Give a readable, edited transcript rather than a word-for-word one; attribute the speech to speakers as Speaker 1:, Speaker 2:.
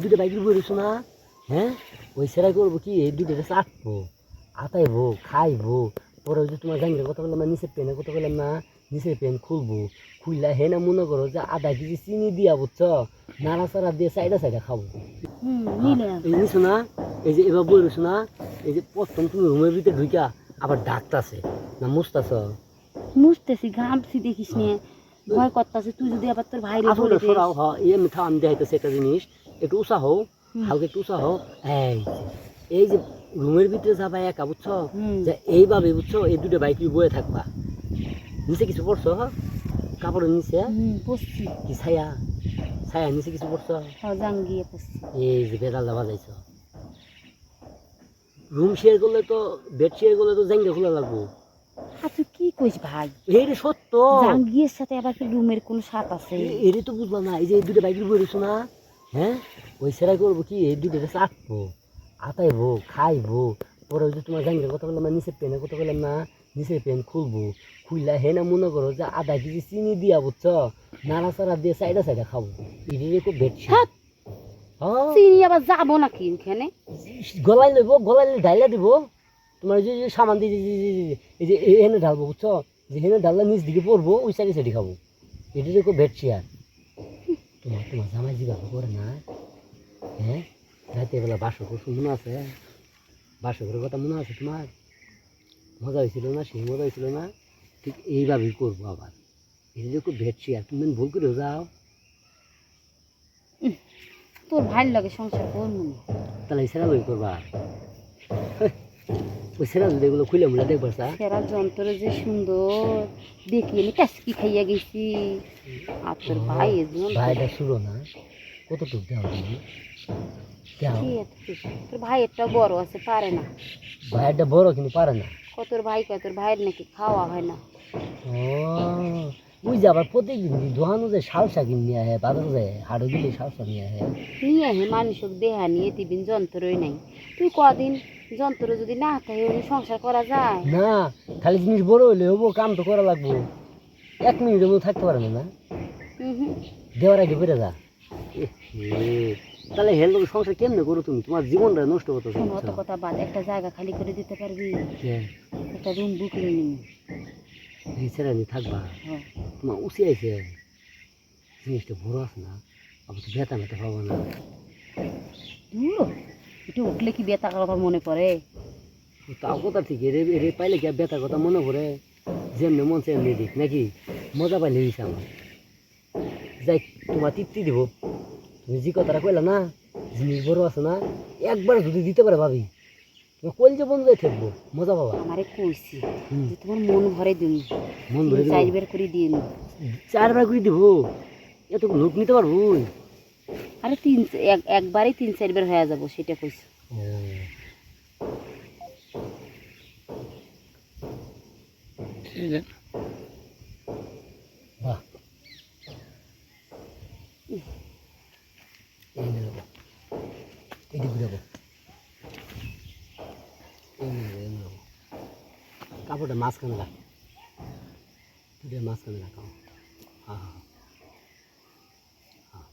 Speaker 1: দুটো বাইকের বইরেছো না? হ্যাঁ, ওই সেরাই করবো কি, এই দুটোটা চাটবো, আতাইবো, খাইবো। পরে ওই যে তোমার জাঙ্গির কথা বললাম না, নিচের পেনের কথা বললাম না, নিচের পেন খুলবো, খুললা হে না মনে করো যে আধা কেজি চিনি দিয়া বুঝছো, নাড়াচাড়া দিয়ে সাইডা খাবো। এই নিছো না, এই যে এবার বইরেছো না, এই যে প্রথম তুমি রুমের ভিতরে ঢুইকা আবার ডাকতাছে না মুছতাছ।
Speaker 2: মুছতেছি, ঘামছি, দেখিস নিয়ে ভয় করতেছে তুই যদি আবার তোর ভাইরে বলে দিস।
Speaker 1: সরাও, হ্যাঁ এমনি থাম দেখাইতেছে একটা জিনিস, একটু উষা হও, হালকা একটু উষা হও। এই যে রুমের ভিতরে যাবা একা বুঝছো, যে এইভাবে বুঝছো, এই দুটো বাইক বয়ে থাকবা। নিচে কিছু পড়ছো? কাপড়ের নিচে
Speaker 2: পড়ছি
Speaker 1: কি ছায়া, ছায়া নিচে কিছু পড়ছো?
Speaker 2: জাঙ্গিয়ে পড়ছি।
Speaker 1: এই যে বেড়ালটা বাজাইছো। রুম শেয়ার করলে তো, বেড শেয়ার করলে তো জাঙ্গা খোলা লাগবো।
Speaker 2: তুই কি কইস ভাই?
Speaker 1: এই রে সত্য,
Speaker 2: জাঙ্গিয়ের সাথে আবার কি রুমের কোন সাথ আছে?
Speaker 1: এরই তো বুঝলাম না। এই যে এই দুটো বাইকের বইরেছো না, হ্যাঁ, ওই সেরাই করবো কি, এই দুটো চাটবো, আতাইবো, খাইবো। পরে ওই যে তোমার জাঙ্গির কথা বললাম না, নিচের পেনের কথা বললাম না, নিচের পেন খুলবো, খুললা হে না মনে করো যে আধা কেজি চিনি দিয়া বুঝছো, নাড়াচাড়া দিয়ে সাইডা খাবো। এটি খুব বেডছি।
Speaker 2: চিনি আবার যাবো নাকি ওখানে?
Speaker 1: গলায় লইব, গলায় ঢাইলা দিব। তোমার যে সামান দিয়ে এই যে এনে ঢালবো বুঝছো, যে হেনে ঢাললে নিচ দিকে পড়বো, ওই সাইডে খাবো। এটি খুব বেডছি। আর তোমার তোমার জামাই জিজ্ঞাসা করে না, হ্যাঁ, রাতে বেলা বাসর করছো মনে আছে? বাসরের কথা মনে আছে তোমার? মজা হয়েছিল না? সেই মজা হয়েছিল না? ঠিক এইভাবেই করবো আবার। এটা খুব ভেটছি। আর তুমি ভুল করেও যাও,
Speaker 2: তোর ভাইয়ের লাগে সংসার করবো
Speaker 1: তাহলে এই সেরা বই করবা। ওই সেরা যদি এগুলো খুলে মুলে দেখবার চা,
Speaker 2: সেরা যন্ত্র যে সুন্দর দেখি, আমি টাসকি খাইয়া গেছি। আর তোর ভাই
Speaker 1: ভাইটা শুরো না, কতটুক দেওয়া তুমি দেও।
Speaker 2: তোর ভাইয়েরটা বড় আছে, পারে না।
Speaker 1: ভাইটা বড় কিন্তু পারে না।
Speaker 2: তোর ভাই কয় তোর ভাইয়ের নাকি খাওয়া হয় না।
Speaker 1: ও, ওই যে আবার প্রতিদিন দোকানো যে সালসা কিনে নিয়ে আহে, বাজারে যায় হাড়ে গেলে সালসা নিয়ে আহে।
Speaker 2: নিয়ে আহে মানুষক দেহা নিয়ে টিফিন যন্ত্রই নাই। তুই কদিন যন্ত্র যদি না থাকে সংসার করা যায়
Speaker 1: না? খালি জিনিস বড় হইলে হবো, কাম তো করা লাগবো। 1 মিনিটের মতো থাকতে পারে না। দেওয়ার আগে বেড়ে যা। তাহলে হেল সংসার কেমনে করো তুমি? তোমার জীবনটা নষ্ট করতে।
Speaker 2: অত কথা বাদ, একটা জায়গা খালি করে দিতে পারবি? একটা রুম বুকিং নিবি।
Speaker 1: এই ছেড়ে নি থাকবা? তোমার উচি আইছে, জিনিসটা বড় আছে না, আবার তো বেতা মেতা পাবো না।
Speaker 2: একটু উঠলে কি বেতার কথা মনে পড়ে?
Speaker 1: তাও কথা ঠিক, এরে পাইলে কি আর বেতার কথা মনে পড়ে? যেমনি মন সে এমনি দিক নাকি, মজা পাইলে দিছে আমার। যাই, তোমার তৃপ্তি দিব। তুমি যে কথাটা কইলা না, জিনিস বড় আছে না, একবার যদি দিতে পারে ভাবি, তোমার কইল যে বন্ধু থাকবো, মজা পাবা।
Speaker 2: আমারে কইছি যে তোমার মন ভরে দিন,
Speaker 1: মন ভরে
Speaker 2: 4 বার করে দিন।
Speaker 1: 4 বার করে দিব? এত লোক নিতে পারবো?
Speaker 2: আরে একবারই 3-4 বার হয়ে যাবো, সেটা কইছি।
Speaker 1: বাহ, কাপড়টা মাঝখানে রাখ, মাঝখানে রাখাও। হ্যাঁ হ্যাঁ হ্যাঁ।